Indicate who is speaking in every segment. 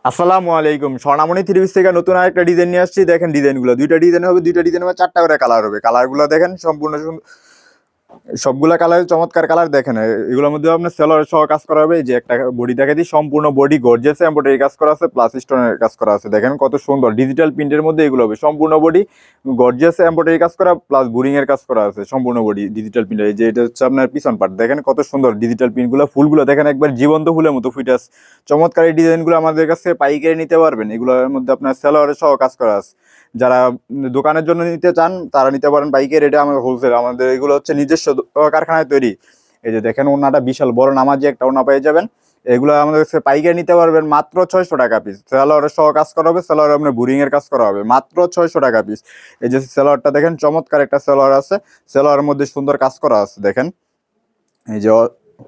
Speaker 1: আসসালামু আলাইকুম। স্বর্ণামণি three piece থেকে নতুন আরেকটা ডিজাইন নিয়ে আসছি। দেখেন ডিজাইনগুলো, দুইটা ডিজাইন হবে, দুইটা ডিজাইন হবে, চারটা করে কালার হবে। কালারগুলো দেখেন সম্পূর্ণ সবগুলা কালার চমৎকার কালার। দেখেন এগুলোর মধ্যে আপনার সেলর সহ কাজ করা হবে। এই যে একটা বডি দেখে দিই, সম্পূর্ণ বডি গর্জিয়াস এমব্রয়ডারি কাজ করা আছে, প্লাস স্টোনের কাজ করা আছে। দেখেন কত সুন্দর ডিজিটাল প্রিন্টের মধ্যে এগুলো হবে। সম্পূর্ণ বডি গর্জিয়াস এমব্রয়ডারি কাজ করা, প্লাস বুরিং এর কাজ করা আছে। সম্পূর্ণ বডি ডিজিটাল প্রিন্টার। এই যে এটা হচ্ছে আপনার পিছন পার্ট, দেখেন কত সুন্দর ডিজিটাল প্রিন্টগুলো। ফুলগুলো দেখেন একবার জীবন্ত ফুলের মতো ফুটে আছে। চমৎকার এই ডিজাইনগুলো আমাদের কাছে পাইকারি নিতে পারবেন। এগুলোর মধ্যে আপনার সেলর সহ কাজ করা আছে। যারা দোকানের জন্য নিতে চান তারা নিতে পারেন পাইকারি রেটে। আমাদের হোলসেল, আমাদের এগুলো হচ্ছে নিজস্ব কারখানায় তৈরি। এই যে দেখেন ওনাটা বিশাল বড় নামাজি একটা ওনা পেয়ে যাবেন। এগুলো আমাদের কাছে পাইকারি নিতে পারবেন মাত্র 600 টাকা পিস। সেলরের সহ কাজ করা হবে, সেলর আপনার বুরিং এর কাজ করা হবে মাত্র 600 টাকা পিস। এই যে সেলরটা দেখেন, চমৎকার একটা সেলর আছে। সেলরের মধ্যে সুন্দর কাজ করা আছে। দেখেন এই যে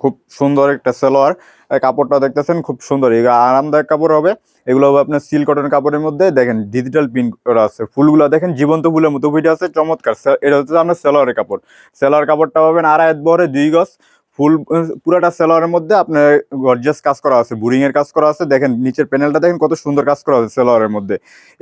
Speaker 1: খুব সুন্দর একটা সেলোয়ার। কাপড়টা দেখতেছেন খুব সুন্দর, এগুলো আরামদায়ক কাপড় হবে। এগুলো হবে আপনার সিল্ক কটন কাপড়ের মধ্যে। দেখেন ডিজিটাল প্রিন্ট করা আছে, ফুলগুলো দেখেন জীবন্ত ফুলের মতো ফুটে আছে। চমৎকার এটা হচ্ছে আপনার সেলোয়ারের কাপড়। সেলোয়ার কাপড়টা পাবেন আড়াই হাত বহরে 2 গজ। ফুল পুরাটা সেলোয়ারের মধ্যে আপনার গর্জিয়াস কাজ করা আছে, বুরিং এর কাজ করা আছে। দেখেন নিচের প্যানেলটা দেখেন কত সুন্দর কাজ করা আছে সেলোয়ারের মধ্যে।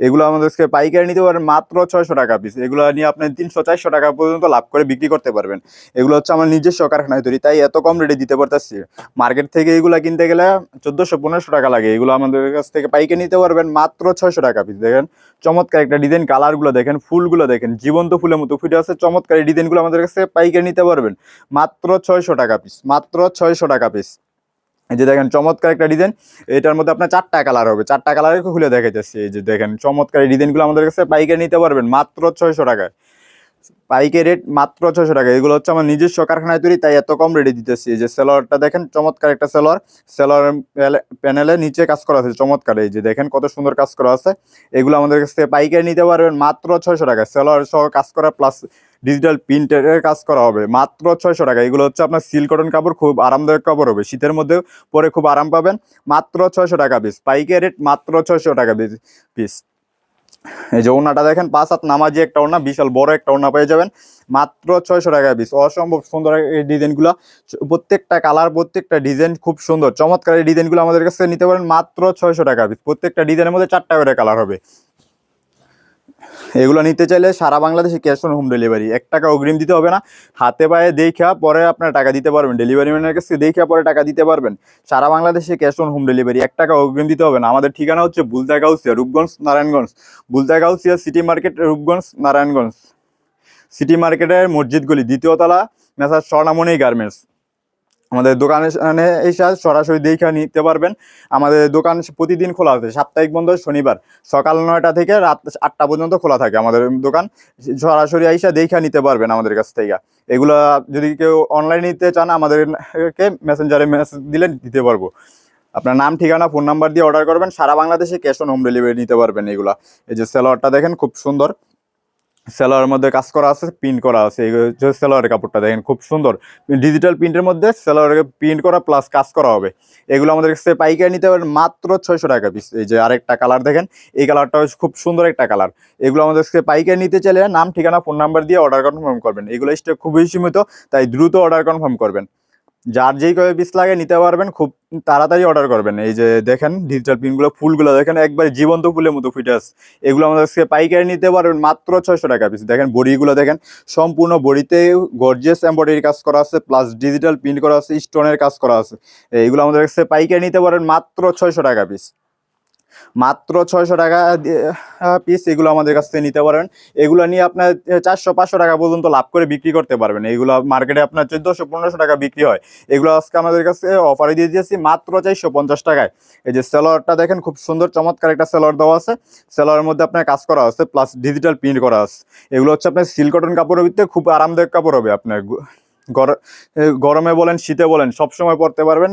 Speaker 1: এগুলো আমাদেরকে পাইকারি নিতে পারেন মাত্র 600 টাকা পিস। এগুলো নিয়ে আপনি 300-400 টাকা পর্যন্ত লাভ করে বিক্রি করতে পারবেন। এগুলো হচ্ছে আমার নিজস্ব কারখানায় তৈরি, তাই এত কম রেটে দিতে পারতেছি। মার্কেট থেকে এগুলা কিনতে গেলে 1400-1500 টাকা লাগে। এগুলো আমাদের কাছ থেকে পাইকারি নিতে পারবেন মাত্র 600 টাকা পিস। দেখেন চমৎকার একটা ডিজাইন, কালারগুলো দেখেন, ফুলগুলো দেখেন জীবন্ত ফুলের মতো ফুটে আছে। চমৎকার এই ডিজাইনগুলো আমাদের কাছে পাইকারি নিতে পারবেন মাত্র 600 টাকা পিস, মাত্র 600 টাকা পিস। এই যে দেখেন চমৎকার একটা ডিজাইন। এটার মধ্যে আপনার চারটা কালার হবে, চারটা কালার খুলে দেখাইতেছি। এই যে দেখেন চমৎকার এই ডিজাইনগুলো আমাদের কাছে পাইকারি নিতে পারবেন মাত্র 600 টাকায়। পাইকারি রেট মাত্র 600 টাকা। এগুলো হচ্ছে আমার নিজস্ব কারখানায় তৈরি, তাই এত কম রেটে দিতেছি। এই যে সেলোয়ারটা দেখেন, চমৎকার একটা সেলোয়ার। সেলোয়ার প্যানেলে নিচে কাজ করা আছে চমৎকার। এই যে দেখেন কত সুন্দর কাজ করা আছে। এগুলো আমাদের কাছ থেকে পাইকারি নিতে পারবেন মাত্র 600 টাকা। সেলোয়ার সহ কাজ করা প্লাস ডিজিটাল প্রিন্টের কাজ করা হবে মাত্র 600 টাকা। এগুলো হচ্ছে আপনার সিল্ক কটন কাপড়, খুব আরামদায়ক কাপড় হবে, শীতের মধ্যে পরে খুব আরাম পাবেন। মাত্র 600 টাকা পিস, পাইকারি রেট মাত্র 600 টাকা পিস। এই যে ওড়নাটা দেখেন, 5 হাত নামাজি একটা ওড়না, বিশাল বড় একটা ওড়না পেয়ে যাবেন মাত্র 600 টাকা পিস। অসম্ভব সুন্দর এই ডিজাইনগুলো, প্রত্যেকটা কালার প্রত্যেকটা ডিজাইন খুব সুন্দর। চমৎকার এই ডিজাইনগুলো আমাদের কাছে নিতে পারেন মাত্র 600 টাকা পিস। প্রত্যেকটা ডিজাইনের মধ্যে 4টা করে কালার হবে। এগুলো নিতে চাইলে সারা বাংলাদেশে ক্যাশ অন হোম ডেলিভারি, 1 টাকা অগ্রিম দিতে হবে না। হাতে পায়ে দেখা পরে আপনার টাকা দিতে পারবেন, ডেলিভারি ম্যানের কাছে দেখা পরে টাকা দিতে পারবেন। সারা বাংলাদেশে ক্যাশ অন হোম ডেলিভারি, 1 টাকা অগ্রিম দিতে হবে না। আমাদের ঠিকানা হচ্ছে Bulta Gausia, Rupganj, Narayanganj. Bulta Gausia city market, Rupganj, Narayanganj. City মার্কেটের মসজিদ গলি, 2য় তলা, মেসার স্বর্ণামণি গার্মেন্টস। আমাদের দোকানে এসে সরাসরি দেখে নিতে পারবেন। আমাদের দোকান প্রতিদিন খোলা আছে, সাপ্তাহিক বন্ধ শনিবার। সকাল 9টা থেকে রাত 8টা পর্যন্ত খোলা থাকে আমাদের দোকান। সরাসরি আইসা দেখে নিতে পারবেন আমাদের কাছ থেকে। এগুলা যদি কেউ অনলাইনে নিতে চান আমাদেরকে মেসেঞ্জারে মেসেজ দিলে দিতে পারবো। আপনার নাম, ঠিকানা, ফোন নাম্বার দিয়ে অর্ডার করবেন। সারা বাংলাদেশে ক্যাশ অন হোম ডেলিভারি নিতে পারবেন এগুলা। এই যে সেলোয়ারটা দেখেন খুব সুন্দর, সেলোয়ারের মধ্যে কাজ করা আছে, প্রিন্ট করা আছে। এই যে সেলোয়ারের কাপড়টা দেখেন খুব সুন্দর, ডিজিটাল প্রিন্টের মধ্যে সেলোয়ারের প্রিন্ট করা প্লাস কাজ করা হবে। এগুলো আমাদের কাছে পাইকারি নিতে পারেন মাত্র 600 টাকা পিস। এই যে আরেকটা কালার দেখেন, এই কালারটা খুব সুন্দর একটা কালার। এগুলো আমাদের কাছে পাইকারি নিতে চাইলে নাম, ঠিকানা, ফোন নাম্বার দিয়ে অর্ডার কনফার্ম করবেন। এগুলো স্টক খুবই সীমিত, তাই দ্রুত অর্ডার কনফার্ম করবেন। যার যেই কবে পিস লাগে নিতে পারবেন, খুব তাড়াতাড়ি অর্ডার করবেন। এই যে দেখেন ডিজিটাল প্রিন্টগুলো, ফুলগুলো দেখেন একবার জীবন্ত ফুলের মতো ফুটে আছে। এগুলো আমাদের কাছে পাইকারি নিতে পারবেন মাত্র 600 টাকা পিস। দেখেন বড়িগুলো দেখেন, সম্পূর্ণ বড়িতে গর্জিয়াস এমব্রয়ডারি কাজ করা আছে, প্লাস ডিজিটাল প্রিন্ট করা আছে, স্টোনের কাজ করা আছে। এইগুলো আমাদের কাছে পাইকারি নিতে পারেন মাত্র 600 টাকা পিস, মাত্র 600 টাকা পিস। এগুলো আমাদের কাছ থেকে নিতে পারেন। এগুলো নিয়ে আপনার 400-500 টাকা পর্যন্ত লাভ করে বিক্রি করতে পারবেন। এইগুলো মার্কেটে আপনার 1400-1500 টাকা বিক্রি হয়। এগুলো আজকে আমাদের কাছে অফারে দিয়ে দিয়েছি মাত্র 450 টাকায়। এই যে সেলোয়ারটা দেখেন খুব সুন্দর, চমৎকার একটা সেলোয়ার দেওয়া আছে। সেলোয়ারের মধ্যে আপনার কাজ করা আছে, প্লাস ডিজিটাল প্রিন্ট করা আছে। এগুলো হচ্ছে আপনার সিল্ক কটন কাপড়ের ভিতরে খুব আরামদায়ক কাপড় হবে। আপনার গরমে বলেন শীতে বলেন সবসময় পরতে পারবেন।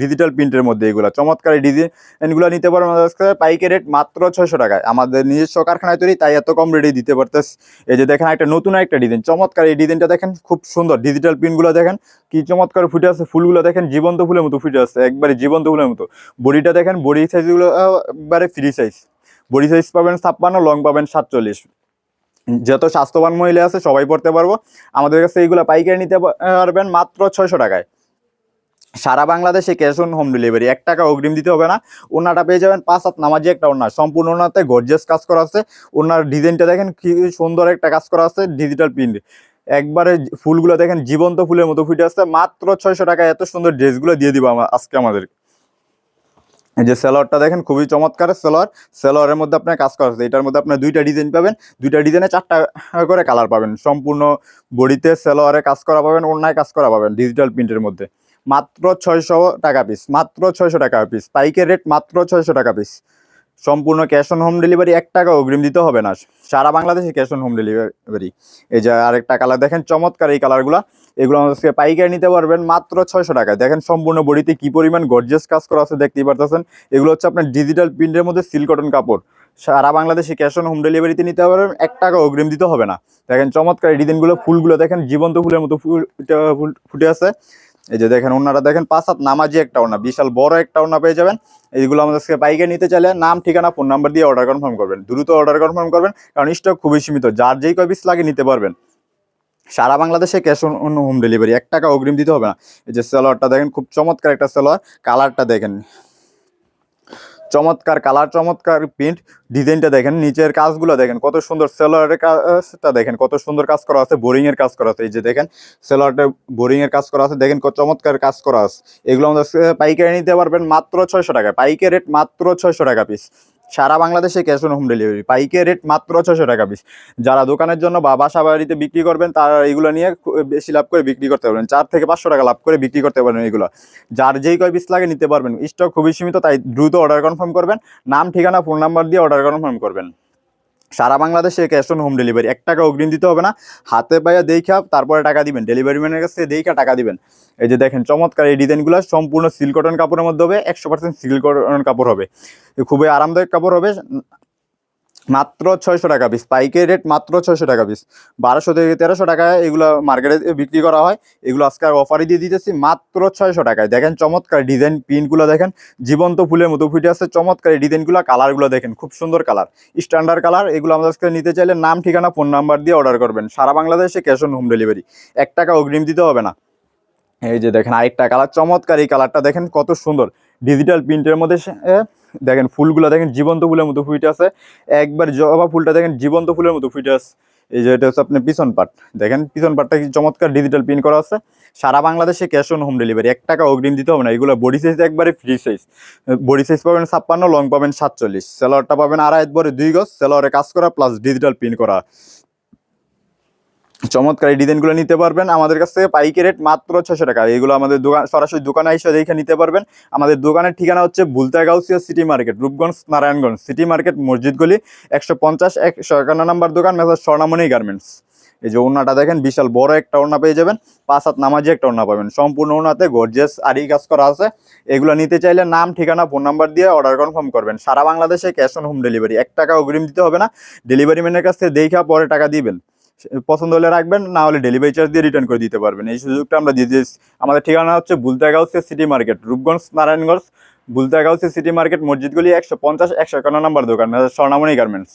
Speaker 1: ডিজিটাল প্রিন্টের মধ্যে এগুলো চমৎকার এই ডিজাইনগুলো নিতে পারবেন আমাদের কাছে পাইকারি রেট মাত্র 600 টাকায়। আমাদের নিজস্ব কারখানায় তৈরি, তাই এত কম রেটে দিতে পারতেছে। এই যে দেখেন একটা নতুন একটা ডিজাইন, চমৎকার এই ডিজাইনটা দেখেন খুব সুন্দর। ডিজিটাল প্রিন্টগুলো দেখেন কি চমৎকার ফুটে আছে, ফুলগুলো দেখেন জীবন্ত ফুলের মতো ফুটে আছে, একবারে জীবন্ত ফুলের মতো। বডিটা দেখেন, বডি সাইজগুলো একবারে ফ্রি সাইজ। বডি সাইজ পাবেন 56, লং পাবেন 47। যত স্বাস্থ্যবান মহিলা আছে সবাই পড়তে পারবো। আমাদের কাছে এইগুলো পাইকারি নিতে পারবেন মাত্র 600 টাকায়। সারা বাংলাদেশে ক্যাশ অন হোম ডেলিভারি, 1 টাকা অগ্রিম দিতে হবে না। ওনাটা পেয়ে যাবেন 5 হাত নামাজি একটা ওনা, সম্পূর্ণ ওনাতে গর্জিয়াস কাজ করা আছে। ওনার ডিজাইনটা দেখেন কি সুন্দর একটা কাজ করা আছে, ডিজিটাল প্রিন্ট। একবারে ফুলগুলো দেখেন জীবন্ত ফুলের মতো ফুটে আসছে। মাত্র 600 টাকায় এত সুন্দর ড্রেসগুলো দিয়ে দিব আজকে আমাদের। এই যে সেলোয়ারটা দেখেন খুবই চমৎকার সেলোয়ার। সেলোয়ারের মধ্যে আপনার কাজ করা আছে। এটার মধ্যে আপনার 2টা ডিজাইন পাবেন, 2টা ডিজাইনে 4টা করে কালার পাবেন। সম্পূর্ণ বডিতে সেলোয়ারে কাজ করা পাবেন, ওড়নায় কাজ করা পাবেন ডিজিটাল প্রিন্টের মধ্যে। মাত্র 600 টাকা পিস, মাত্র 600 টাকা পিস, পাইকের রেট মাত্র 600 টাকা পিস। সম্পূর্ণ ক্যাশ অন হোম ডেলিভারি, 1 টাকা অগ্রিম দিতে হবে না। সারা বাংলাদেশে ক্যাশ অন হোম ডেলিভারি। এই যে আরেকটা কালার দেখেন চমৎকার, এই কালারগুলো এগুলো আমাদের কাছে পাইকারি নিতে পারবেন মাত্র 600 টাকায়। দেখেন সম্পূর্ণ বডিতে কি পরিমাণ গর্জিয়াস কাজ করা আছে দেখতেই পারতেছেন। এগুলো হচ্ছে আপনার ডিজিটাল প্রিন্টের মধ্যে সিল্ক কটন কাপড়। সারা বাংলাদেশে ক্যাশ অন হোম ডেলিভারিতে নিতে পারবেন, 1 টাকা অগ্রিম দিতে হবে না। দেখেন চমৎকার এই ডিজাইনগুলো, ফুলগুলো দেখেন জীবন্ত ফুলের মতো ফুটে আছে। এই যে দেখেন ওনারা দেখেন 5 হাত নামাজি একটা ওনা, বিশাল বড় একটা ওনা পেয়ে যাবেন। এইগুলো আমাদের কাছে পাইকারি নিতে চাইলে নাম ঠিকানা ফোন নাম্বার দিয়ে অর্ডার কনফার্ম করবেন, দ্রুত অর্ডার কনফার্ম করবেন, কারণ স্টক খুবই সীমিত, যার যেই কয় পিস লাগে নিতে পারবেন। সারা বাংলাদেশে ক্যাশ অন হোম ডেলিভারি, 1 টাকা অগ্রিম দিতে হবে না। এই যে সালোয়ারটা দেখেন খুব চমৎকার একটা সালোয়ার, কালারটা দেখেন চমৎকার কালার, চমৎকার প্রিন্ট, ডিজাইনটা দেখেন, নিচের কাজগুলো দেখেন কত সুন্দর, সেলোয়ারের কাজটা দেখেন কত সুন্দর কাজ করা আছে, বোরিং এর কাজ করা আছে। এই যে দেখেন সেলোয়ারটা বোরিং এর কাজ করা আছে, দেখেন কত চমৎকার কাজ করা আছে। এগুলো আমাদের পাইকারি নিতে পারবেন মাত্র 600 টাকা, পাইকারি রেট মাত্র 600 টাকা পিস। সারা বাংলাদেশে ক্যাশ অন হোম ডেলিভারি, পাইকারি রেট মাত্র 600 টাকা পিস। যারা দোকানের জন্য বা বাসা বাড়িতে বিক্রি করবেন তারা এগুলো নিয়ে বেশি লাভ করে বিক্রি করতে পারবেন, 4 থেকে 500 টাকা লাভ করে বিক্রি করতে পারবেন। এগুলো যার যেই কয় পিস লাগে নিতে পারবেন, স্টক খুবই সীমিত, তাই দ্রুত অর্ডার কনফার্ম করবেন, নাম ঠিকানা ফোন নাম্বার দিয়ে অর্ডার কনফার্ম করবেন। সারা বাংলাদেশে ক্যাশ অন হোম ডেলিভারি, 1 টাকা অগ্রিম দিতে হবে না। হাতে পাইয়া দেখা তারপরে টাকা দিবেন, ডেলিভারি ম্যানের কাছে দেখা টাকা দিবেন। এই যে দেখেন চমৎকার এই ডিজাইনগুলো সম্পূর্ণ সিল্ক কটন কাপড়ের মধ্যে হবে, 100% সিল্ক কটন কাপড় হবে, খুবই আরামদায়ক কাপড় হবে। মাত্র 600 টাকা পিস, পাইকারি রেট মাত্র 600 টাকা পিস। 1200 থেকে 1300 টাকায় এগুলো মার্কেটে বিক্রি করা হয়, এগুলো আজকে আর অফারই দিয়ে দিতেছি মাত্র 600 টাকায়। দেখেন চমৎকার ডিজাইন, প্রিন্টগুলো দেখেন জীবন্ত ফুলের মতো ফুটে আছে, চমৎকার এই ডিজাইনগুলো, কালারগুলো দেখেন খুব সুন্দর কালার, স্ট্যান্ডার্ড কালার। এগুলো আমাদের কাছে নিতে চাইলে নাম ঠিকানা ফোন নাম্বার দিয়ে অর্ডার করবেন। সারা বাংলাদেশে ক্যাশ অন হোম ডেলিভারি, 1 টাকা অগ্রিম দিতে হবে না। এই যে দেখেন আরেকটা কালার চমৎকার, এই কালারটা দেখেন কত সুন্দর, ডিজিটাল প্রিন্টের মধ্যে দেখেন ফুলগুলো দেখেন জীবন্ত ফুলের মতো ফুটে আছে। একবার জবা ফুলটা দেখেন জীবন্ত ফুলের মতো ফুটে আছে। এই যে এটা হচ্ছে আপনার পিছন পাট, দেখেন পিছন পাটটা কি চমৎকার ডিজিটাল প্রিন্ট করা আছে। সারা বাংলাদেশে ক্যাশ অন হোম ডেলিভারি, 1 টাকা অগ্রিম দিতে হবে না। এগুলো বডি সাইজ একবারে ফ্রি সাইজ, বডি সাইজ পাবেন 56, লং পাবেন 47, সেলোয়ারটা পাবেন 2.5 বরে 2 গজ, সেলোয়ারে কাজ করা প্লাস ডিজিটাল প্রিন্ট করা। চমৎকার এই ডিজাইনগুলো নিতে পারবেন আমাদের কাছ থেকে পাইকারি রেট মাত্র 600 টাকা। এগুলো আমাদের দোকান, সরাসরি দোকানে এসে দেখে নিতে পারবেন। আমাদের দোকানের ঠিকানা হচ্ছে Bulta Gausia city market, Rupganj Narayanganj city market, মসজিদ গলি 150 151 নম্বর দোকান, মেসার্স স্বর্ণামণি গার্মেন্টস। এই যে ওড়নাটা দেখেন বিশাল বড় একটা ওড়না পেয়ে যাবেন, 5 হাত নামাজি একটা ওড়না পাবেন, সম্পূর্ণ ওড়নাতে গর্জিয়াস আরি কাজ করা আছে। এগুলো নিতে চাইলে নাম ঠিকানা ফোন নাম্বার দিয়ে অর্ডার কনফার্ম করবেন। সারা বাংলাদেশে ক্যাশ অন হোম ডেলিভারি, 1 টাকা অগ্রিম দিতে হবে না। ডেলিভারি ম্যানের কাছ থেকে দেখা পরে টাকা দিবেন, পছন্দ হলে রাখবেন, না হলে ডেলিভারি চার্জ দিয়ে রিটার্ন করে দিতে পারবেন। এই সুযোগটা আমরা দিয়ে দিয়েছি। আমাদের ঠিকানা হচ্ছে Bulta Gausia city market, Rupganj Narayanganj, Bulta Gausia city market, মসজিদ গলি 150 151 নম্বর দোকান, স্বর্ণামণি গার্মেন্টস।